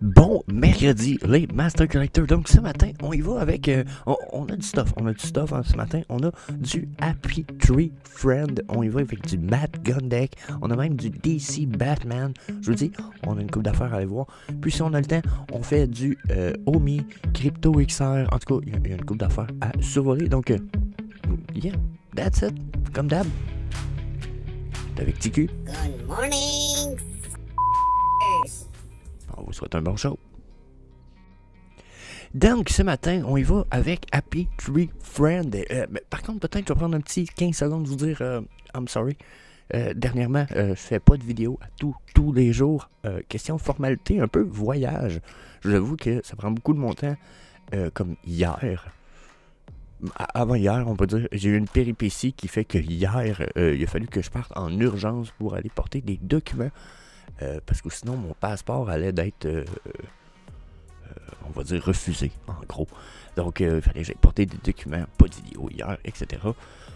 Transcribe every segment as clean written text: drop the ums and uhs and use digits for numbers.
Bon mercredi, les Master Collectors. Donc ce matin, on y va avec... on a du stuff. On a du stuff hein, ce matin. On a du Happy Tree Friend. On y va avec du Matt Gun Deck. On a même du DC Batman. Je vous dis, on a une coupe d'affaires à aller voir. Puis si on a le temps, on fait du Omi, Crypto XR. En tout cas, il y a une coupe d'affaires à survoler. Donc, yeah, that's it. Comme d'hab. Avec TQ. Good morning, On vous souhaite un bon show. Donc, ce matin, on y va avec Happy Tree Friend. Mais par contre, peut-être je vais prendre un petit 15 secondes de vous dire I'm sorry. Dernièrement, je fais pas de vidéo à tous les jours. Question formalité, un peu voyage. Je vous avoue que ça prend beaucoup de mon temps. Comme hier. Avant hier, on peut dire, j'ai eu une péripétie qui fait que hier, il a fallu que je parte en urgence pour aller porter des documents. Parce que sinon, mon passeport allait d'être, on va dire, refusé, en gros. Donc, il fallait que j'aille porter des documents, pas de vidéo hier, etc.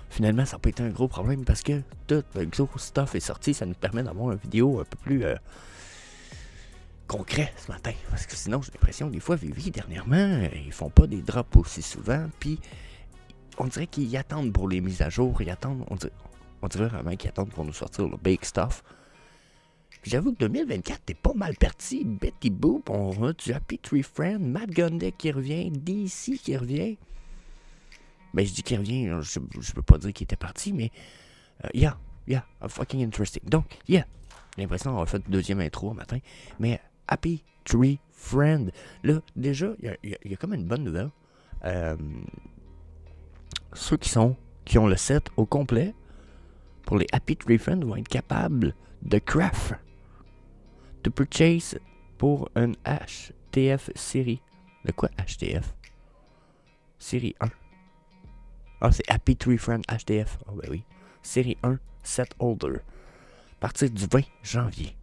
Finalement, ça n'a pas été un gros problème parce que tout le gros stuff est sorti. Ça nous permet d'avoir une vidéo un peu plus concret ce matin. Parce que sinon, j'ai l'impression que des fois, Vivi, dernièrement, ils font pas des drops aussi souvent. Puis, on dirait qu'ils attendent pour les mises à jour. Ils attendent, on dirait vraiment qu'ils attendent pour nous sortir le big stuff. J'avoue que 2024, t'es pas mal parti. Betty Boop, on a du Happy Tree Friend, Matt Gun Deck qui revient, DC qui revient. Ben, je dis qu'il revient, je peux pas dire qu'il était parti, mais yeah, fucking interesting. Donc, yeah, j'ai l'impression qu'on a fait le deuxième intro au matin, mais Happy Tree Friend. Là, déjà, il y a comme une bonne nouvelle. Ceux qui ont le set au complet, pour les Happy Tree Friend, vont être capables de craft. To purchase pour un HTF série. De quoi HTF? Série 1. Ah, c'est Happy Tree Friend HTF. Ah, ben oui. Série 1, set holder. À partir du 20 janvier.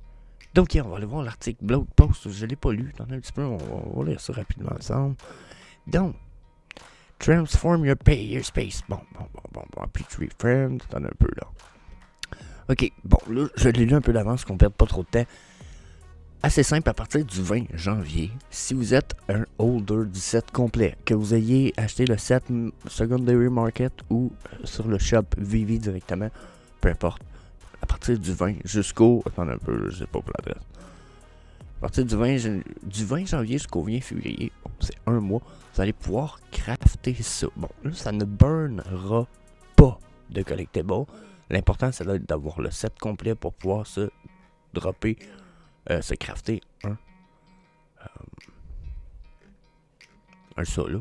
Donc, on va aller voir l'article blog post. Je ne l'ai pas lu. Attendez un petit peu. On va lire ça rapidement ensemble. Donc, transform your space. Bon. Happy Tree Friend. Attendez un peu là. Ok, bon, là, je l'ai lu un peu d'avance, qu'on ne perde pas trop de temps. Assez simple, à partir du 20 janvier, si vous êtes un holder du set complet, que vous ayez acheté le set Secondary Market ou sur le shop Vivi directement, peu importe, à partir du 20 jusqu'au... Attendez un peu, je sais pas pour l'adresse. À partir du 20 janvier jusqu'au 20 février, bon, c'est un mois, vous allez pouvoir crafter ça. Bon, là, ça ne burnera pas de collectible. L'important, c'est d'avoir le set complet pour pouvoir se dropper, se crafter un ça, là.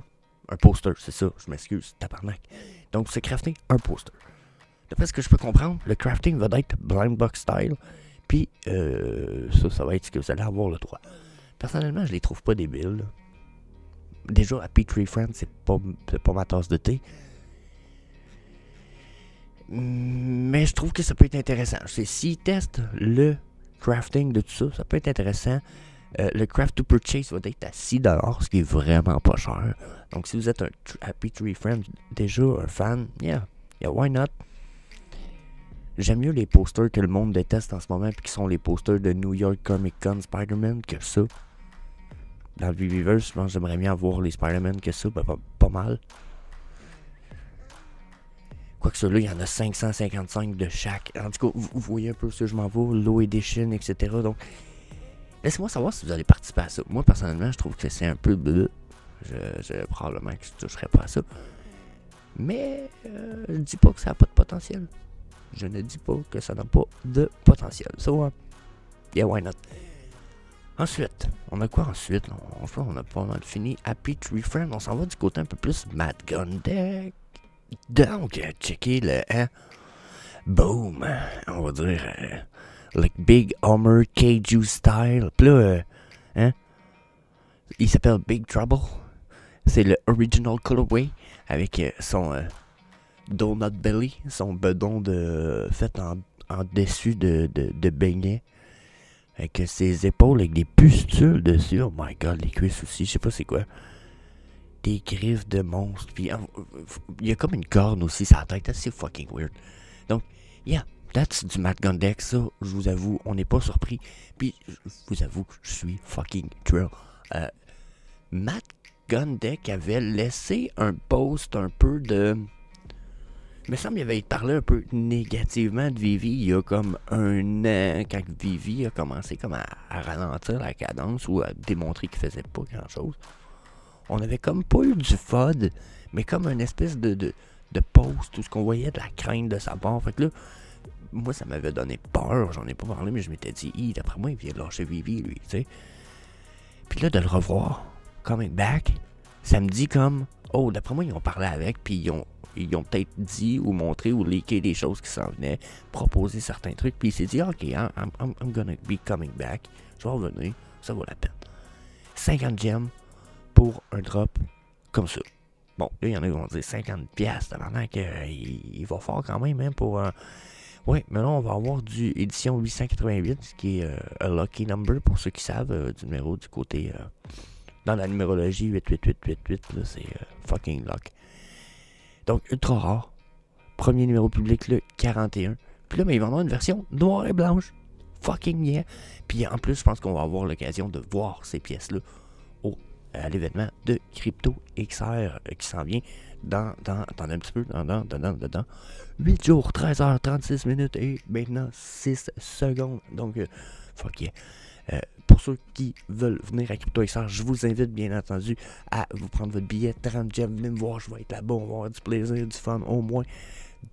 Un poster, c'est ça, je m'excuse, tabarnak. Donc, se crafter un poster. D'après ce que je peux comprendre, le crafting va être blind box style. Puis, ça va être ce que vous allez avoir le droit. Personnellement, je les trouve pas débiles. Déjà, Happy Tree Friend, c'est pas ma tasse de thé. Mais je trouve que ça peut être intéressant. S'ils testent le crafting de tout ça, ça peut être intéressant. Le craft to purchase va être à 6$, ce qui est vraiment pas cher. Donc si vous êtes un Happy Tree Friend, déjà un fan, yeah, why not? J'aime mieux les posters que le monde déteste en ce moment, puis qui sont les posters de New York Comic Con Spider-Man, que ça. Dans le Viviverse, je pense que j'aimerais bien avoir les Spider-Man que ça, pas mal. Quoique ceux-là, il y en a 555 de chaque. En tout cas, vous voyez un peu ce que je m'en vais, Low Edition, etc. Donc, laissez-moi savoir si vous allez participer à ça. Moi, personnellement, je trouve que c'est un peu... probablement que je ne toucherai pas à ça. Mais, je ne dis pas que ça n'a pas de potentiel. Je ne dis pas que ça n'a pas de potentiel. So, yeah, why not? Ensuite, on a quoi ensuite? On a pas mal fini. Happy Tree Friend. On s'en va du côté un peu plus Matt Gun Deck. Donc, checker le boom, on va dire, like Big Homer Kaiju style. Puis là, il s'appelle Big Trouble. C'est le original colorway avec son donut belly, son bedon fait en dessus de beignet. Avec ses épaules avec des pustules dessus. Oh my god, les cuisses aussi, je sais pas c'est quoi. Des griffes de monstre. Puis il y a comme une corne aussi sur la tête. C'est fucking weird. Donc, yeah. That's du Matt Gondek, ça, je vous avoue, on n'est pas surpris. Puis, je vous avoue que je suis fucking thrill. Matt Gondek avait laissé un post un peu de... Il me semble qu'il avait parlé un peu négativement de Vivi il y a comme un an, quand Vivi a commencé comme à ralentir la cadence ou à démontrer qu'il faisait pas grand-chose. On avait comme pas eu du FOD, mais comme une espèce de post où ce qu'on voyait de la crainte de sa part. Fait que là, moi ça m'avait donné peur, j'en ai pas parlé, mais je m'étais dit, d'après moi il vient de lâcher Vivi, lui, tu sais. Puis là, de le revoir, coming back, ça me dit comme, oh, d'après moi ils ont parlé avec, puis ils ont peut-être dit ou montré ou leaké des choses qui s'en venaient, proposé certains trucs, puis il s'est dit, ok, I'm gonna be coming back, je vais revenir, ça vaut la peine. 50 gemmes pour un drop comme ça. Bon, là, il y en a qui vont dire 50$, tabarnak, il va fort quand même, hein, pour... oui, mais là, on va avoir du édition 888, qui est un lucky number, pour ceux qui savent, du numéro du côté... dans la numérologie, 88888, là, c'est fucking luck. Donc, ultra rare. Premier numéro public, le 41. Puis là, mais ils vont avoir une version noire et blanche. Fucking yeah. Puis en plus, je pense qu'on va avoir l'occasion de voir ces pièces-là à l'événement de Crypto XR qui s'en vient dans un petit peu, dedans. 8 jours, 13h36 minutes et maintenant 6 secondes. Donc, fuck yeah. Pour ceux qui veulent venir à Crypto XR, je vous invite bien entendu à vous prendre votre billet 30 gemmes, venez me voir, je vais être là-bas, on va avoir du plaisir, du fun, au moins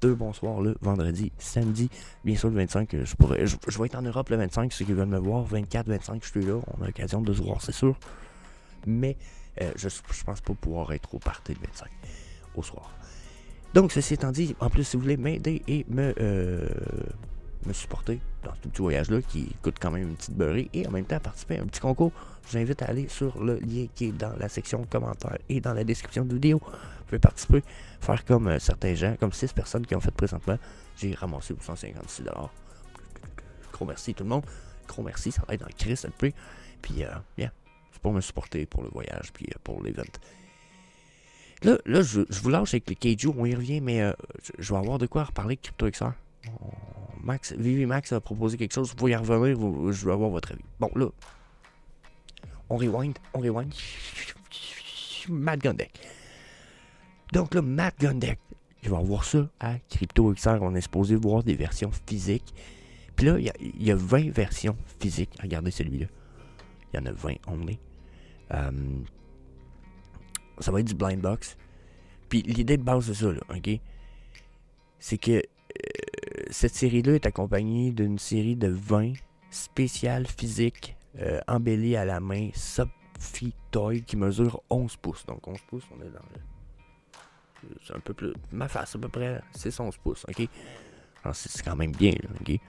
2 bons soirs le vendredi, samedi, bien sûr le 25, je vais être en Europe le 25, ceux qui veulent me voir, 24, 25, je suis là, on a l'occasion de se voir, c'est sûr, mais je pense pas pouvoir être au party le 25, au soir. Donc, ceci étant dit, en plus, si vous voulez m'aider et me supporter dans ce petit voyage-là qui coûte quand même une petite beurrée et en même temps participer à un petit concours, je vous invite à aller sur le lien qui est dans la section commentaires et dans la description de la vidéo. Vous pouvez participer, faire comme certains gens, comme 6 personnes qui ont fait présentement. J'ai ramassé 156$. Gros merci tout le monde. Gros merci, ça va être dans le Chris LP. Puis, bien, c'est pour me supporter pour le voyage puis pour l'event. Là, je vous lâche avec les Keiju, on y revient, mais je vais avoir de quoi reparler de Crypto XR. Vivi Max a proposé quelque chose, vous y revenir, je veux avoir votre avis. Bon, là, on rewind. Matt Gondek. Donc là, Matt Gondek, je vais avoir ça à Crypto XR, on est supposé voir des versions physiques. Puis là, il y a 20 versions physiques. Regardez celui-là. Il y en a 20 only. Ça va être du blind box. Puis l'idée de base de ça, là, ok? C'est que cette série-là est accompagnée d'une série de 20 spéciales physiques embellies à la main Sophie Toy qui mesure 11 pouces. Donc 11 pouces, on est dans le... C'est un peu plus... Ma face, à peu près 6-11 pouces, ok? Alors c'est quand même bien, là, ok?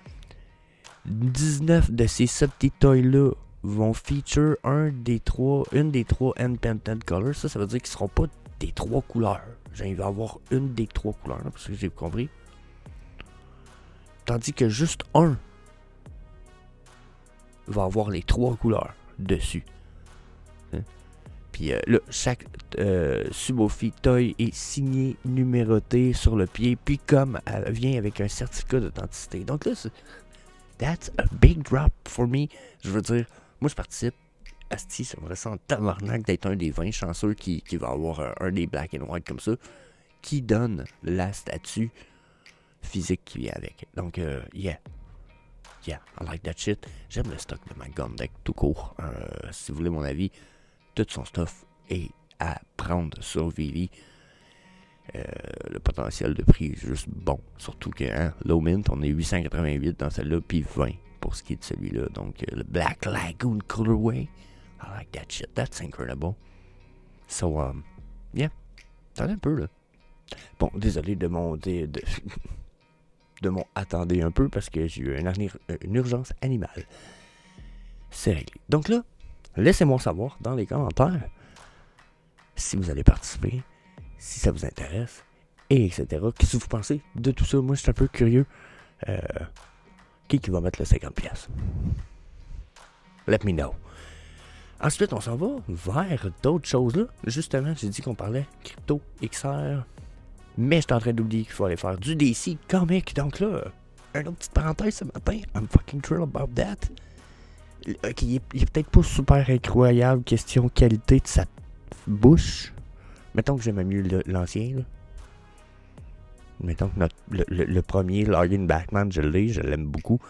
19 de ces Sophie Toys-là vont feature une des trois Unpainted Colors. Ça veut dire qu'ils ne seront pas des 3 couleurs. Il va y avoir une des 3 couleurs, là, parce que j'ai compris. Tandis que juste un va avoir les 3 couleurs dessus. Hein? Puis là, chaque Subofi Toy est signé, numéroté sur le pied. Puis comme elle vient avec un certificat d'authenticité. Donc là, that's a big drop for me. Je veux dire, moi je participe. Asti, ça me ressemble tabarnak d'être un des 20 chanceux qui va avoir un des black and white comme ça. Qui donne la statue physique qui vient avec. Donc, yeah, I like that shit. J'aime le stock de Matt Gondek tout court. Si vous voulez mon avis, tout son stuff est à prendre sur Vivi. Le potentiel de prix est juste bon. Surtout que, low mint, on est 888 dans celle-là, puis 20 pour ce qui est de celui-là. Donc, le Black Lagoon Colorway, I like that shit. That's incredible. So, yeah, attendez un peu, là. Bon, désolé de mon... de mon attendez un peu parce que j'ai eu une urgence animale. C'est réglé. Donc là, laissez-moi savoir dans les commentaires si vous allez participer, si ça vous intéresse, et etc. Qu'est-ce que vous pensez de tout ça? Moi, je suis un peu curieux. Qui va mettre le 50$? Let me know. Ensuite, on s'en va vers d'autres choses là. Justement, j'ai dit qu'on parlait Crypto XR. Mais je suis en train d'oublier qu'il faut aller faire du DC comic. Donc là, une autre petite parenthèse ce matin. I'm fucking thrilled about that. Ok, il est peut-être pas super incroyable question qualité de sa bouche. Mettons que j'aimais mieux l'ancien, là. Mettons que le premier Login Batman, je l'aime beaucoup.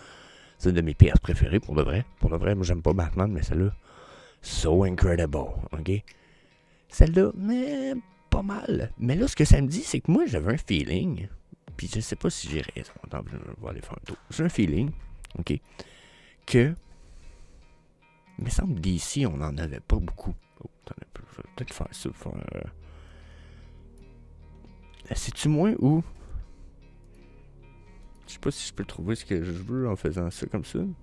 C'est une de mes pièces préférées pour de vrai. Pour de vrai, moi j'aime pas Batman, mais celle-là, so incredible, ok? Celle-là, mais pas mal. Mais là, ce que ça me dit, c'est que moi j'avais un feeling, puis je sais pas si j'ai raison. Attends, je vais aller faire un tour. J'ai un feeling, ok, que, il me semble d'ici, on en avait pas beaucoup. Oh, attends un peu, je vais peut-être faire ça. Sais-tu moins où? Je sais pas si je peux trouver ce que je veux en faisant ça comme ça. Il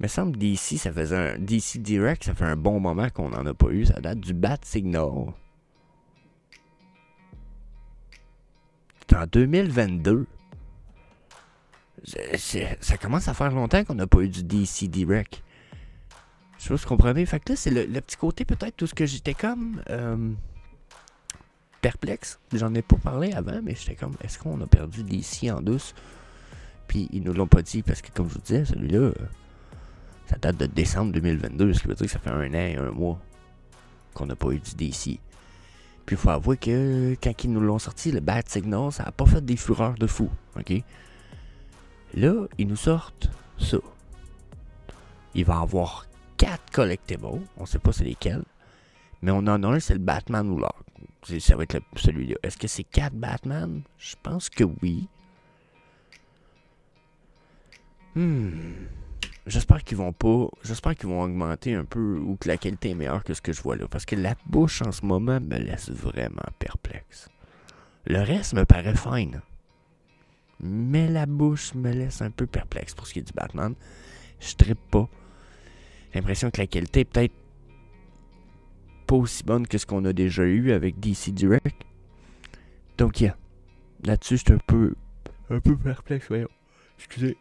me semble d'ici, ça faisait un DC Direct, ça fait un bon moment qu'on n'en a pas eu. Ça date du Bat Signal. C'est en 2022. Ça commence à faire longtemps qu'on n'a pas eu du DC Direct. Je sais pas si vous comprenez. Fait que là, c'est le petit côté peut-être tout ce que j'étais comme perplexe. J'en ai pas parlé avant, mais j'étais comme, est-ce qu'on a perdu DC en douce? Puis ils nous l'ont pas dit parce que comme je vous disais, celui-là, ça date de décembre 2022, ce qui veut dire que ça fait 1 an et 1 mois qu'on n'a pas eu du DC. Puis il faut avouer que quand ils nous l'ont sorti, le Bat Signal, ça a pas fait des fureurs de fou, ok? Là, ils nous sortent ça. Il va y avoir 4 collectibles, on sait pas c'est lesquels, mais on en a un, c'est le Batman ou l'or. Ça va être celui-là. Est-ce que c'est 4 Batman? Je pense que oui. J'espère qu'ils vont augmenter un peu ou que la qualité est meilleure que ce que je vois là. Parce que la bouche en ce moment me laisse vraiment perplexe. Le reste me paraît fine. Mais la bouche me laisse un peu perplexe pour ce qui est du Batman. Je trippe pas. J'ai l'impression que la qualité est peut-être pas aussi bonne que ce qu'on a déjà eu avec DC Direct. Donc, là-dessus, je suis un peu perplexe, voyons. Excusez.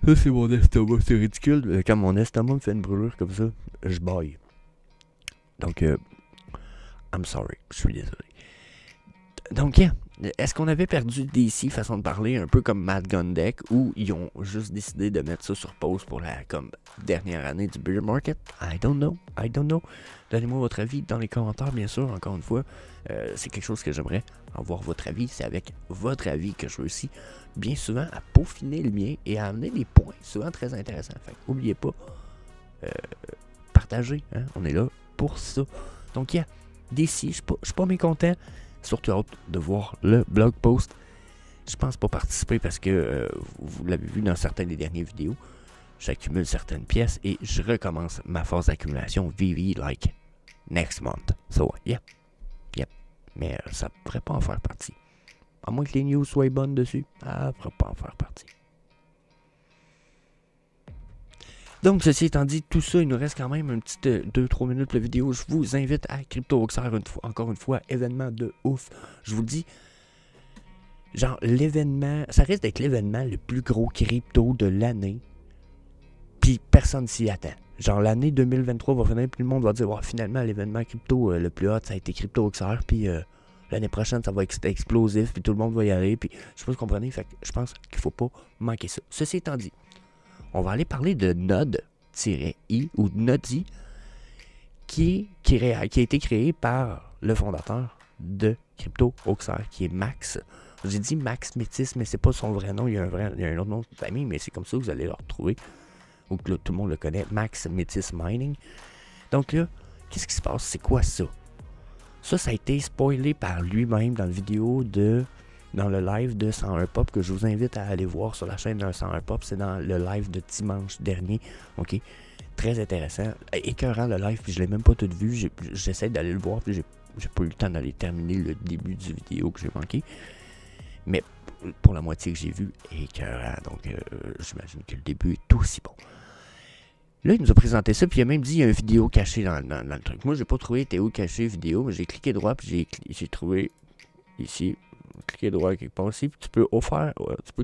Ça, c'est mon estomac. C'est ridicule. Quand mon estomac me fait une brûlure comme ça, je baille. Donc, I'm sorry. Je suis désolé. Donc, est-ce qu'on avait perdu DC, façon de parler, un peu comme Matt Gun Deck, ou ils ont juste décidé de mettre ça sur pause pour la comme dernière année du beer market? I don't know. Donnez-moi votre avis dans les commentaires, bien sûr, encore une fois. C'est quelque chose que j'aimerais avoir votre avis. C'est avec votre avis que je réussis bien souvent à peaufiner le mien et à amener des points souvent très intéressants. Fait n'oubliez pas, partagez, hein? On est là pour ça. Donc, DC, je suis pas mécontent. Surtout hâte de voir le blog post. Je pense pas participer parce que vous l'avez vu dans certaines des dernières vidéos. J'accumule certaines pièces et je recommence ma phase d'accumulation VV like next month. So, yep. Mais ça ne pourrait pas en faire partie. À moins que les news soient bonnes dessus, ça ne pourrait pas en faire partie. Donc, ceci étant dit, tout ça, il nous reste quand même une petite 2-3 minutes de vidéo. Je vous invite à CryptoVoxer encore une fois, événement de ouf. Je vous le dis, genre l'événement, ça risque d'être l'événement le plus gros crypto de l'année. Puis personne s'y attend. Genre l'année 2023 va finir, puis le monde va dire, oh, finalement, l'événement crypto le plus hot, ça a été CryptoVoxer, puis l'année prochaine, ça va être explosif, puis tout le monde va y aller. Puis je sais pas si vous comprenez, fait que je pense qu'il faut pas manquer ça. Ceci étant dit, on va aller parler de Node-I ou Nodi qui a été créé par le fondateur de CryptoVoxer qui est Max. J'ai dit Max Métis, mais c'est pas son vrai nom. Il y a un autre nom de famille, mais c'est comme ça que vous allez le retrouver. Ou que là, tout le monde le connaît, Max Métis Mining. Donc là, qu'est-ce qui se passe? C'est quoi ça? Ça a été spoilé par lui-même dans le live de 101 Pop que je vous invite à aller voir sur la chaîne de 101 Pop. C'est dans le live de dimanche dernier. Ok, très intéressant. Écœurant le live, puis je l'ai même pas tout vu. J'essaie d'aller le voir, puis j'ai pas eu le temps d'aller terminer le début du vidéo que j'ai manqué. Mais pour la moitié que j'ai vu, écœurant. Donc j'imagine que le début est aussi bon. Là, il nous a présenté ça, puis il a même dit qu'il y a une vidéo cachée dans le truc. Moi, j'ai pas trouvé Théo caché vidéo, mais j'ai cliqué droit, puis j'ai trouvé ici. Cliquez droit quelque part ici, puis tu peux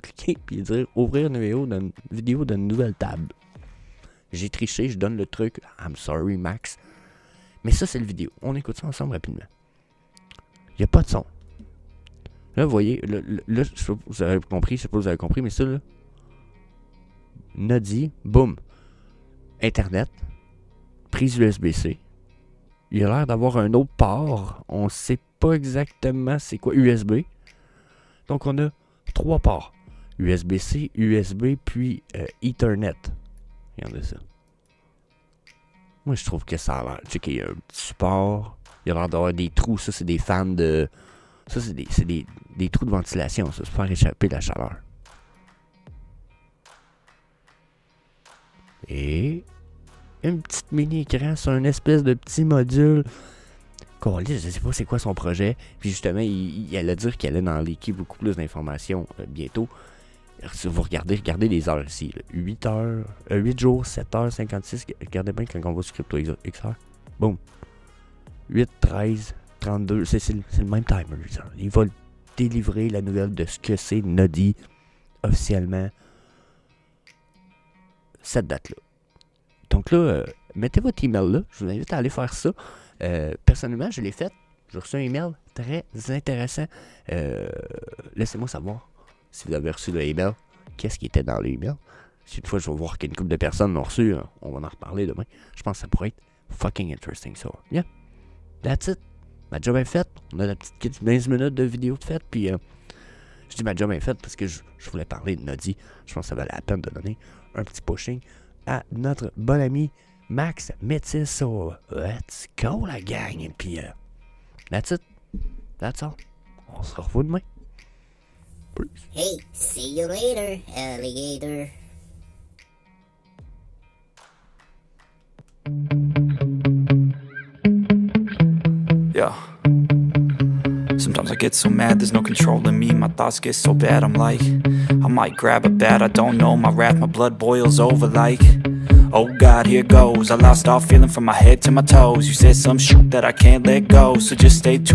cliquer puis dire ouvrir une vidéo d'une nouvelle table. J'ai triché, je donne le truc. I'm sorry, Max. Mais ça, c'est le vidéo. On écoute ça ensemble rapidement. Il n'y a pas de son. Là, vous voyez, là, je sais pas si vous avez compris, je sais pas si vous avez compris, mais ça, là, Nodi, boum, Internet, prise USB-C. Il a l'air d'avoir un autre port. On sait pas exactement c'est quoi USB. Donc, on a 3 ports. USB-C, USB, puis Ethernet. Regardez ça. Moi, je trouve que ça a l'air. Tu sais qu'il y a un petit support. Il a l'air d'avoir des trous. Ça, c'est des fans de... Ça, c'est des trous de ventilation. Ça, c'est pour faire échapper la chaleur. Et... une petite mini-écran sur une espèce de petit module. Je sais pas c'est quoi son projet. Puis justement, il allait dire qu'il allait dans l'équipe beaucoup plus d'informations bientôt. Si vous regardez les heures ici. Là, 8 heures, 8 jours, 7 heures, 56. Regardez bien quand on va sur Crypto XR. Boum. 8, 13, 32. C'est le même timer. Il va délivrer la nouvelle de ce que c'est Nodi officiellement cette date-là. Donc là, mettez votre email là. Je vous invite à aller faire ça. Personnellement, je l'ai fait. J'ai reçu un email très intéressant. Laissez-moi savoir si vous avez reçu le email. Qu'est-ce qui était dans l'email? Si une fois je vais voir qu'une couple de personnes l'ont reçu, on va en reparler demain. Je pense que ça pourrait être fucking interesting. So, yeah. That's it. Ma job est faite. On a la petite 15 minutes de vidéo de faite. Puis, je dis ma job est faite parce que je voulais parler de Nodi. Je pense que ça valait la peine de donner un petit pushing à notre bon ami Max Métis. So, let's go la gang. Et puis, that's it. That's all. On se revoit demain. Peace. Hey, see you later, alligator. Yeah. Sometimes I get so mad, there's no controlling me. My thoughts get so bad, I'm like, I might grab a bat, I don't know. My wrath, my blood boils over like, oh God, here goes. I lost all feeling from my head to my toes. You said some shit that I can't let go, so just stay tuned.